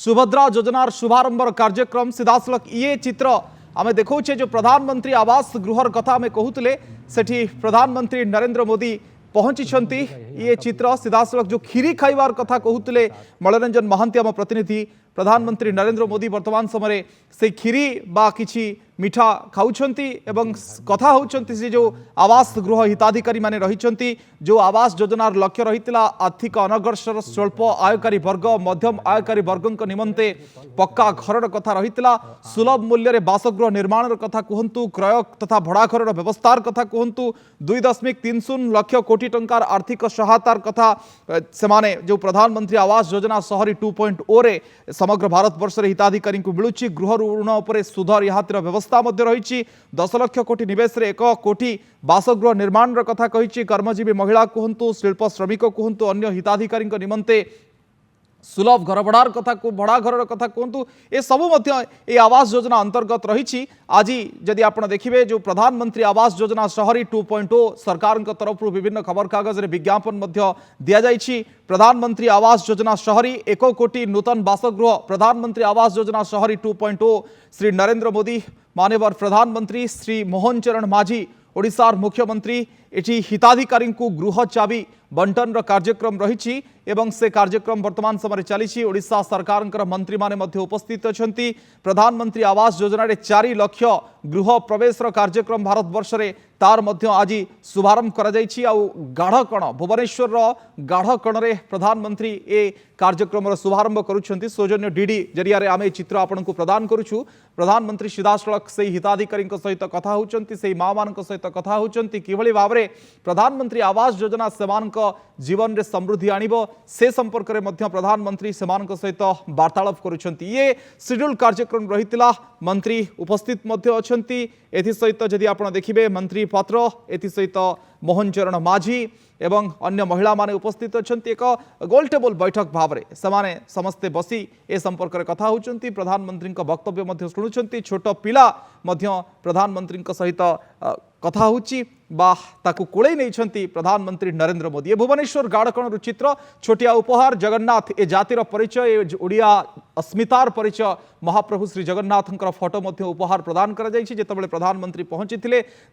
सुभद्रा योजनार शुभारंभर कार्यक्रम सीधासलख ये चित्र आम देखौछे जो प्रधानमंत्री आवास गृहर कथा आम कहूले सेठी प्रधानमंत्री नरेंद्र मोदी पहुंची ये चित्र सीधासलख जो खीरी खाइबार कथा कहूले मलरंजन महांती आम प्रतिनिधि प्रधानमंत्री नरेंद्र मोदी वर्तमान समय से खीरी बा किछि मिठा खाउछंती एवं कथा होउछंती से जो आवास गृह हिताधिकारी माने रहिछंती जो आवास योजनार लक्ष्य रहितला आर्थिक अनग्रसर स्वल्प आयकारी वर्ग मध्यम आयकारी वर्गक निमंते पक्का घरर कथा रहितला सुलभ मूल्य रे बासगृह निर्माणर कथा कहंतु क्रय तथा भड़ा घरर व्यवस्थार कथा कहंतु 2.30 लाख कोटी टंकार आर्थिक सहायतार कथा सेमाने जो प्रधानमंत्री आवास योजना शहरी 2.0 रे समग्र भारत वर्ष रे हिताधिकारी को मिलुची गृह ऋण उपरे सुध रिहातिर व्यवस्था मध्य रही 10 लाख कोटी निवेश रे 1 कोटी बासगृह निर्माण कथा कही कर्मजीवी महिला कहतु शिल्प श्रमिक कहतु अन्य हिताधिकारी निमंते सुलभ घर भड़ार कथा को भड़ा घर कथा कहतु ए सबू ये आवास योजना अंतर्गत रही आज जदि आप देखिए जो प्रधानमंत्री आवास योजना शहरी 2.0 सरकार तरफ विभिन्न खबर कागज रे विज्ञापन दि जाइछि। प्रधानमंत्री आवास योजना शहरी 1 कोटी नूतन बासगृह प्रधानमंत्री आवास योजना शहरी 2.0 श्री नरेंद्र मोदी माननीय प्रधानमंत्री श्री मोहन चरण माझी ओडिशार मुख्यमंत्री एटी हिताधिकारी को गृह चाबी बंटन कार्यक्रम रही एवं से कार्यक्रम वर्तमान समय चली ओडिशा सरकार मंत्री माने मध्य उपस्थित अच्छा। प्रधानमंत्री आवास योजना 4 लाख गृह प्रवेश कार्यक्रम भारत वर्ष रे तार मध्य आज शुभारंभ करा जायछि। आउ गाढ़कण भुवनेश्वर गाढ़कण रे प्रधानमंत्री ए कार्यक्रम शुभारंभ करुछंती सौजन्य डीडी जरिया रे आमे चित्र आपनको प्रदान करुछु। प्रधानमंत्री सीधासलख से हिताधिकारी सहित कथा होउछंती से माँ मान सहित कथा होउछंती किभली भाबरे प्रधानमंत्री आवास योजना सेमानक जीवन रे समृद्धि आनिबो से संपर्क में मध्य प्रधानमंत्री सेमानक सहित वार्तालाप करुछंती। ये शेड्यूल कार्यक्रम रहितला मंत्री उपस्थित मध्य अछंती। एथि सहित जदि आपण देखिबे मंत्री पात्र एथि सहित मोहन चरण माझी एवं अन्य महिला माने उपस्थित अछंती। एक गोल टेबल बैठक भाव में समाने समस्ते बसी ए संपर्क में कथा होउछंती प्रधानमंत्री वक्तव्य मध्य शुणुछंती। छोट पिला मध्य प्रधानमंत्री सहित कथा होउची बा ताकू कोड़े नहीं प्रधानमंत्री नरेंद्र मोदी। ये भुवनेश्वर गाड़कण चित्र छोटिया उपहार जगन्नाथ ए जातिर परिचय ओडिया अस्मितार परिचय महाप्रभु श्री जगन्नाथ फोटो मध्य उपहार प्रदान करा जायछि। जेतेबेले प्रधानमंत्री पहुंची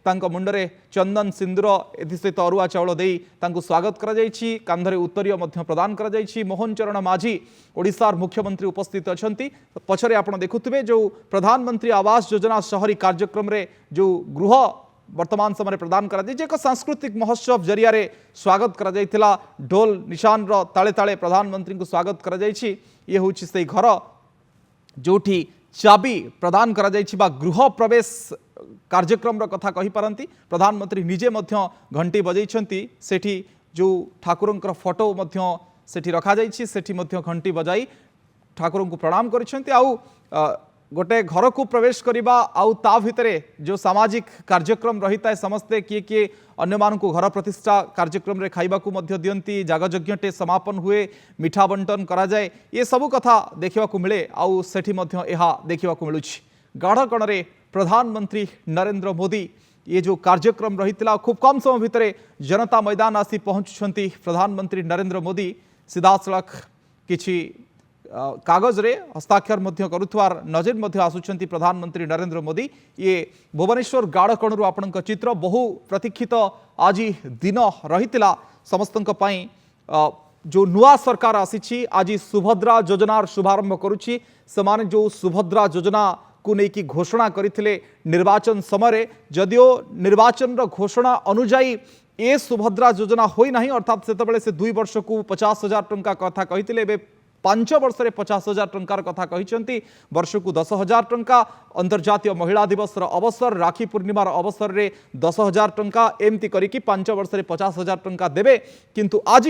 मुंडरे चंदन सिंदूर एसहित अरुआ चाउल दे स्वागत करा जायछि। कांधरे उत्तरीय मध्य प्रदान करा जायछि। मोहन चरण माझी ओडिशार मुख्यमंत्री उपस्थित अछंती। पछरे आपण देखुथिबे जो प्रधानमंत्री आवास योजना शहरी कार्यक्रम रे जो गृह वर्तमान समय प्रदान करा जायछि। एक सांस्कृतिक महोत्सव जरिया रे स्वागत करा जायथिला। ढोल निशान रो ताले ताले प्रधानमंत्री को स्वागत करा जायछि। ये होछि से घर जोठी चाबी प्रदान करा जायछि बा गृह प्रवेश कार्यक्रम रो कथा कहि पारंती। प्रधानमंत्री निजे मध्य घंटी बजैछंती। सेठी जो ठाकुरंकर फोटो मध्य सेठी रखा जायछि। सेठी मध्य घंटी बजाई ठाकुर को प्रणाम करिछंती। आउ गोटे घर को प्रवेश करवा आउ ता भितरे जो सामाजिक कार्यक्रम रही है समस्ते किए किए अन्य मान को घर प्रतिष्ठा कार्यक्रम रे खाइबा को मध्य दियंती जागयज्ञटे समापन हुए मिठा बंटन करा जाए ये सबू कथा देखा मिले आउ सेठी मध्य एहा देखा मिलुछि। गाढ़कण रे प्रधानमंत्री नरेंद्र मोदी ये जो कार्यक्रम रही खूब कम समय भितर जनता मैदान आसी पहुंचुछंती। प्रधानमंत्री नरेंद्र मोदी सीधासलख किछि कागज रे हस्ताक्षर मध्य करुथवार नजर मध्य आसुछंती प्रधानमंत्री नरेंद्र मोदी। ये भुवनेश्वर गाढ़कणरू आपणक चित्र बहु प्रतीक्षित आज दिन रहितिला समस्तंक पई जो नुआ सरकार आसीछि आज सुभद्रा योजनार शुभारंभ करुछि। समाने जो सुभद्रा योजना को लेकिन घोषणा करथिले निर्वाचन समय जदियो निर्वाचन घोषणा अनुजाई ए सुभद्रा योजना होई नाही अर्थात सेतबेले से 2 वर्ष को 50,000 टंका कथा कहिथिले बे 5 वर्ष रे 50,000 टंकार कथा कहिसंती। वर्ष को 10,000 टंका अंतर्जातीय महिला दिवस अवसर राखी पूर्णिमार अवसर रे 10,000 टंका एमती करिकी 5 वर्ष रे 50,000 टंका देबे। किंतु आज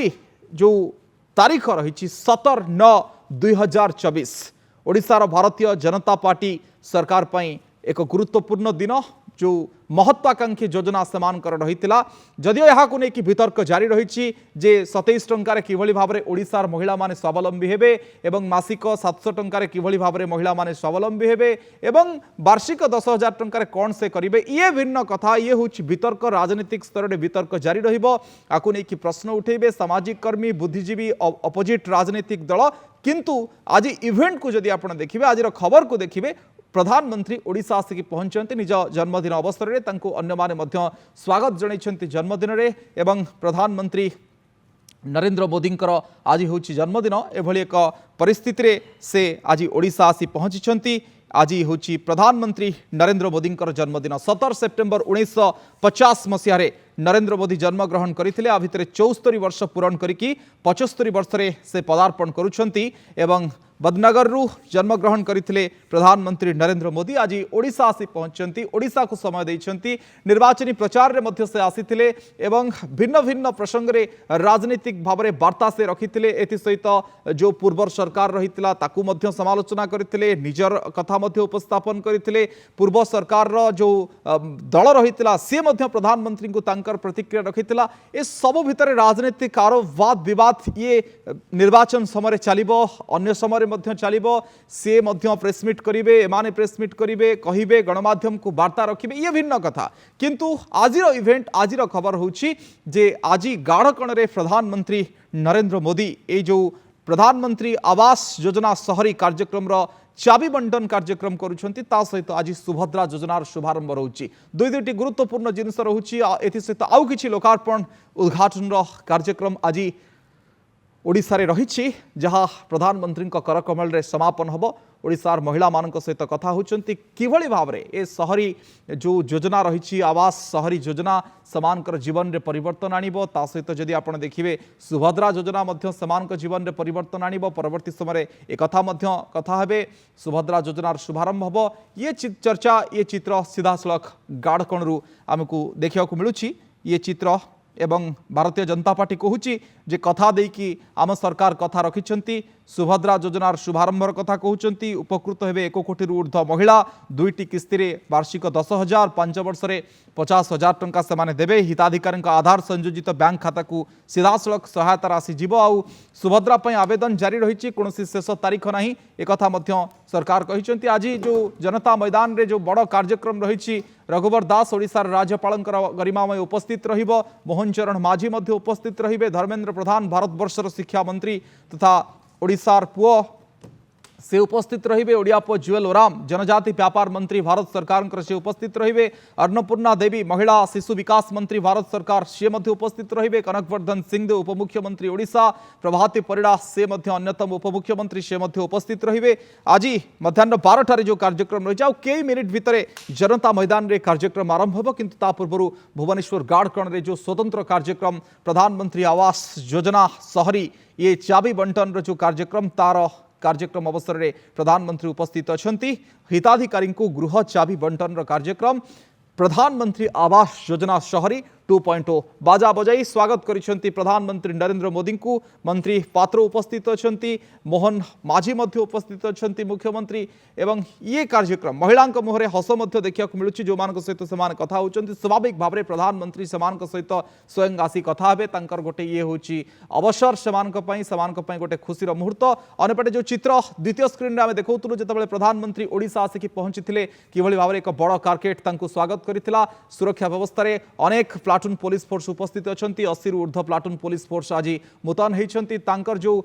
जो तारीख रही 17/9/2024 ओडिशार भारतीय जनता पार्टी सरकार पई एक गुरुत्वपूर्ण दिन जो महत्वाकांक्षी योजना सेमानकर रहितिला जदियो यहाँ को लेकिन वितर्क जारी रही जे 27 टंकार किभली भाव में ओडिशार महिला माने स्वावलंबी हेबे एवं मासिक 700 टंकार किभली भाव में महिला माने स्वावलंबी हेबे एवं वार्षिक 10,000 टंकार कौन से करिवे ये भिन्न कथा ये हूँ वितर्क राजनीतिक स्तर में वितर्क जारी रहिबो आकु नेकी प्रश्न उठेबे सामाजिक कर्मी बुद्धिजीवी अपोजिट राजनीतिक दल किंतु आज इवेंट को जदि आपण देखिबे आज खबर को देखिबे प्रधानमंत्री ओडिशा आसिक पहुंचते निज जन्मदिन अवसर में अन्य माने मध्य स्वागत जनइछन्ति जन्मदिन रे एवं प्रधानमंत्री नरेंद्र मोदी आज हूँ जन्मदिन एभली एक परिस्थिति रे से आज ओडिशा आसी पहुंची आज हूँ प्रधानमंत्री नरेंद्र मोदी जन्मदिन 17 सेप्टेम्बर 1950 मसीह नरेंद्र मोदी जन्मग्रहण करते आ भितर 74 वर्ष पूरण करिकी 75 वर्ष से पदार्पण करुछंती एवं बदनगर जन्मग्रहण करते प्रधानमंत्री नरेंद्र मोदी आज ओडिशा आसी पहुंचती ओडिशा को समय देइछंती निर्वाचनी प्रचार में से आसीथिले एवं भिन्न भिन्न प्रसंग रे राजनीतिक भाव में वार्ता से रखिथिले एथि सहित जो पूर्व सरकार रहितला ताकू मध्य समालोचना करथिले निजर कथा मध्य उपस्थापन करथिले पूर्व सरकार रो जो दल रहितला से मध्य प्रधानमंत्री को तांकर प्रतिक्रिया रखिथिला ए सब भितर राजनीतिक आरो वाद विवाद ये निर्वाचन समय चलिबो अन्य समय मध्य चलिबो से मध्य प्रेसमिट करिवे एमाने प्रेसमिट करिवे कहिबे गणमाध्यम को वार्ता रखिबे ये भिन्न कथा किंतु आजिर इवेंट आजिर खबर होछि जे आजि गाढ़कण रे प्रधानमंत्री नरेंद्र मोदी ए जो प्रधानमंत्री आवास योजना शहरी कार्यक्रम रो चाबी बंटन कार्यक्रम करुछंती ता सहित आज सुभद्रा योजनार शुभारंभ रहुछि दुईटी गुरुत्वपूर्ण जिनिस रहुछि एथि सहित आउ किछि लोकार्पण उद्घाटन रो कार्यक्रम आज ओडिशा रे रहिछि जहाँ प्रधानमंत्री करकमल रे समापन हबो ओडिशार महिला मानक सहित कथा होचंती किभली भाव रे ए शहरी जो योजना रहिछि आवास शहरी योजना समानकर जीवन रे परिवर्तन आनिबो ता सहित जदि आपण देखिबे सुभद्रा योजना मध्य समानक जीवन रे परिवर्तन आनिबो परवर्ती समय ए कथा मध्य कथा हेबे सुभद्रा योजनार शुभारंभ हबो ये चर्चा ये चित्र सीधा सड़क गाढ़कणरू आमको देखिया को मिलुछि ये चित्र एवं भारतीय जनता पार्टी कहूची जे कथा देकी आम सरकार कथा रखिछंती सुभद्रा योजनार शुभारंभर कथा कहउचंती उपकृत हेबे 1 कोटी ऊर्ध्व महिला दुईटी किस्ती रे वार्षिक 10,000 5 वर्ष रे 50,000 टंका से माने देबे हिताधिकारी आधार संयोजित बैंक खाता को सीधा सड़क सहायता राशि जीव आउ सुभद्रा पई आवेदन जारी रही कोनोसी शेष तारीख नहीं एक कथा मध्य सरकार कहिछंती आज जो जनता मैदान रे जो बड़ कार्यक्रम रही रघुवर दास ओडिशार राज्यपाल गरिमामय उपस्थित रहिबो मोहन चरण माझी मध्य उपस्थित रहिबे धर्मेंद्र प्रधान भारतवर्षर शिक्षा मंत्री तथा ओडिशार पुओ से उपस्थित रहिबे ओडिया पुओ जुएल ओराम जनजाति व्यापार मंत्री भारत सरकार से उपस्थित रहिबे अन्नपूर्णा देवी महिला शिशु विकास मंत्री भारत सरकार से मध्य उपस्थित रहिबे कनकवर्धन सिंह उपमुख्यमंत्री ओडिशा प्रभाती परिड़ा से मध्य अन्यतम उपमुख्यमंत्री से मध्य उपस्थित रहिबे आज मध्याह्न 12 ठारे जो कार्यक्रम रही आउ कई मिनिट भितर जनता मैदान रे कार्यक्रम आरंभ होबो किंतु ता पूर्व भुवनेश्वर गाढ़कण रे जो स्वतंत्र कार्यक्रम प्रधानमंत्री आवास योजना शहरी ये चाबी बंटन जो कार्यक्रम तार कार्यक्रम अवसर में प्रधानमंत्री उपस्थित अछंती हिताधिकारी को गृह चाबी बंटन कार्यक्रम प्रधानमंत्री आवास योजना शहरी 2.0 बाजा बजाई स्वागत करिसेंती प्रधानमंत्री नरेंद्र मोदी को मंत्री पात्र उपस्थित अछंती मोहन माझी मध्य उपस्थित अछंती मुख्यमंत्री एवं ये कार्यक्रम महिला मुहरे हस मध्य देखा मिलूँ जो मान सहित से कथा होती स्वाभाविक भाव में प्रधानमंत्री से सहित स्वयं आसी कथा हे तांकर गोटे ये हूँ अवसर से गोटे खुशीर मुहूर्त अंपटे जो चित्र द्वितीय स्क्रीन में आम देखुलू जो प्रधानमंत्री ओडिशा आसिक पहुंची कि भाव में एक बड़ कारकेट स्वागत करथिला सुरक्षा व्यवस्था रे अनेक प्लाटून पुलिस फोर्स उपस्थित अछंती 80 रु ऊर्ध्व प्लाटून पुलिस फोर्स आज मुतयन होती तांकर जो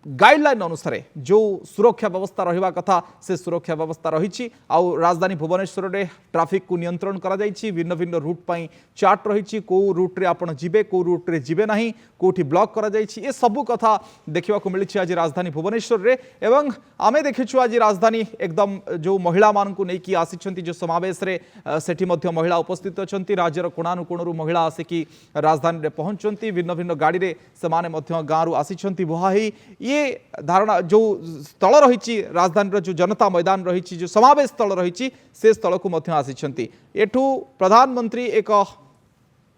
गाइडलाइन अनुसार जो सुरक्षा व्यवस्था रहिबा कथा से सुरक्षा व्यवस्था रही आउ राजधानी भुवनेश्वर में ट्राफिक को नियंत्रण करा जायछि भिन्न भिन्न रूट पाई चार्ट रही कौ रूट रे आपण जिबे कौ रूट रे जिबे नहीं कोठी ब्लॉक करा जायछि ए सब कथा देखा मिली आज राजधानी भुवनेश्वर रे एवं आमे देखिछु आज राजधानी एकदम जो महिला मान को लेकिन आसी जो समावेश रे सेठी मध्य महिला उपस्थित अछंती राज्यर कोणानुकोणरू महिला आसिकी राजधानी रे पहुंचंती भिन्न भिन्न गाड़ी रे समाने मध्य गाँव आसी बुहाई ये धारणा जो स्थल रही राजधानी जो जनता मैदान रही जो समावेश स्थल रही से स्थल को आसी एठू प्रधानमंत्री एक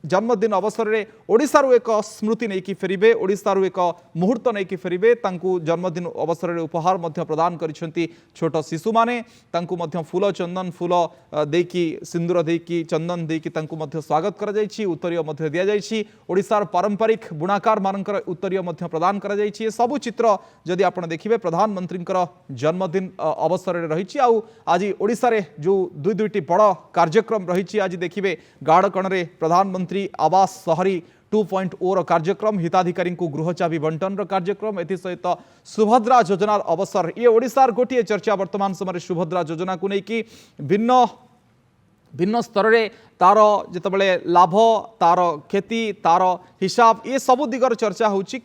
जन्मदिन अवसर में ओडिशारू एक स्मृति नहीं कि फेरिबे ओडिशारू एक मुहूर्त नहीं कि फेरिबे तांकु जन्मदिन अवसर में उपहार मध्य प्रदान करिसेंती छोट शिशु माने तांकु मध्य फूल चंदन फूल देकी सिंदूर देकी चंदन देकी तांकु मध्य स्वागत करा जायछि उत्तरीय मध्य दिया जायछि ओडिशार पारंपरिक बुणाकार मानकर उत्तरीय मध्य प्रदान करा जायछि सब चित्र जदि आपण देखिबे प्रधानमंत्री जन्मदिन अवसर में रही आज ओडिशा रे जो दुईटी बड़ कार्यक्रम रही आज देखिए गाड़कण रे प्रधानमंत्री आवास शहरी 2.0 कार्यक्रम हिताधिकारी गृह चाबी बंटन कार्यक्रम एथि सहित सुभद्रा योजना अवसर ये ओडिशार गोटे चर्चा वर्तमान समय सुभद्रा योजना को लेकिन भिन्न भिन्न स्तर में तार जितेबाला लाभ तार क्षति तार हिसाब ये सब दिगर चर्चा होची।